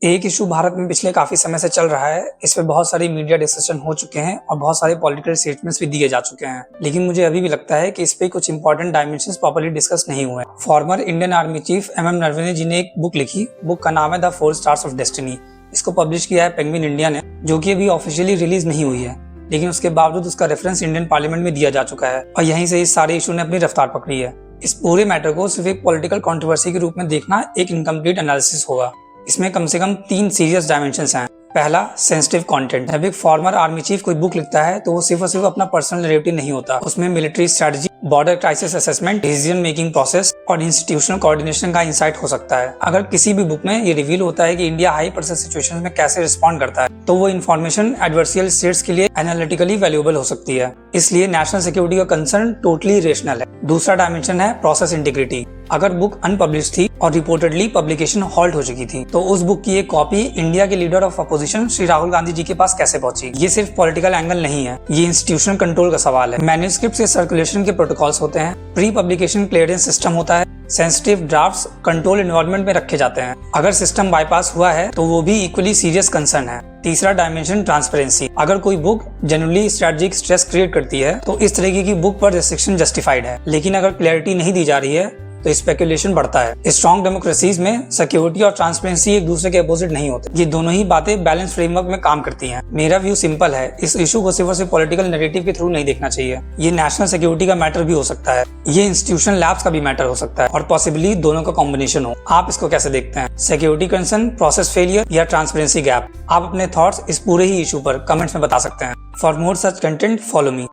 एक इशू भारत में पिछले काफी समय से चल रहा है। इस पे बहुत सारी मीडिया डिस्कशन हो चुके हैं और बहुत सारे पॉलिटिकल स्टेटमेंट्स भी दिए जा चुके हैं, लेकिन मुझे अभी भी लगता है कि इस पे कुछ इंपॉर्टेंट डायमेंशंस प्रॉपर्ली डिस्कस नहीं हुए। Former Indian army chief M Naravane ji ने एक बुक लिखी। बुक का नाम है द 4 स्टार्स ऑफ डेस्टिनी। इसको पब्लिश किया है पेंगुइन इंडिया ने, जो कि अभी ऑफिशियली रिलीज नहीं हुई है, लेकिन उसके बावजूद उसका रेफरेंस इंडियन पार्लियामेंट में दिया जा चुका है और यहीं से इस सारे इशू ने अपनी रफ्तार पकड़ी है। इस पूरे मैटर को सिर्फ एक पॉलिटिकल कंट्रोवर्सी के रूप में देखना एक इनकम्प्लीट एनालिसिस होगा। इसमें कम से कम 3 सीरियस डायमेंशंस हैं। पहला, सेंसिटिव कंटेंट। जब एक फॉर्मर आर्मी चीफ कोई बुक लिखता है तो वो सिर्फ और सिर्फ अपना पर्सनल नैरेटिव नहीं होता, उसमें military strategy, border crisis assessment, decision making process और इंस्टीट्यूशनल कोऑर्डिनेशन का इंसाइट हो सकता है। अगर किसी भी बुक में ये रिवील होता है कि इंडिया हाई प्रेशर सिचुएशंस में कैसे रिस्पॉन्ड करता है, तो वो इन्फॉर्मेशन एडवर्सियल स्टेट्स के लिए एनालिटिकली वैल्यूएबल हो सकती है। इसलिए नेशनल सिक्योरिटी का कंसर्न टोटली रेशनल है। दूसरा डायमेंशन है प्रोसेस इंटीग्रिटी। अगर बुक अनपब्लिश थी और रिपोर्टेडली पब्लिकेशन हॉल्ट हो चुकी थी, तो उस बुक की एक कॉपी इंडिया के leader of opposition Shri Rahul Gandhi ji के पास कैसे पहुंची? ये सिर्फ पॉलिटिकल एंगल नहीं है, ये इंस्टीट्यूशनल कंट्रोल का सवाल है। मैन्युस्क्रिप्ट के सर्कुलेशन के प्रोटोकॉल्स होते हैं, प्री पब्लिकेशन क्लियरेंस सिस्टम होता है, सेंसिटिव ड्राफ्ट्स कंट्रोल एनवायरनमेंट में रखे जाते हैं। अगर सिस्टम बाईपास हुआ है तो वो भी इक्वली सीरियस कंसर्न है। तीसरा डायमेंशन, ट्रांसपेरेंसी। अगर कोई book genuinely strategic stress create करती है तो इस तरीके की बुक पर रिस्ट्रिक्शन जस्टिफाइड है, लेकिन अगर क्लैरिटी नहीं दी जा रही है तो स्पेकुलेशन बढ़ता है। स्ट्रॉन्ग डेमोक्रेसीज में सिक्योरिटी और ट्रांसपेरेंसी एक दूसरे के अपोजिट नहीं होते। ये दोनों ही बातें बैलेंस फ्रेमवर्क में काम करती हैं। मेरा व्यू सिंपल है, इस इशू को सिर्फ और सिर्फ पॉलिटिकल नैरेटिव के थ्रू नहीं देखना चाहिए। ये नेशनल सिक्योरिटी का मैटर भी हो सकता है, ये इंस्टीट्यूशनल लैब्स का भी मैटर हो सकता है और पॉसिबली दोनों का कॉम्बिनेशन हो। आप इसको कैसे देखते हैं? सिक्योरिटी कंसर्न, प्रोसेस फेलियर या ट्रांसपेरेंसी गैप? आप अपने थॉट्स इस पूरे ही इशू पर कमेंट्स में बता सकते हैं। For more such content follow me.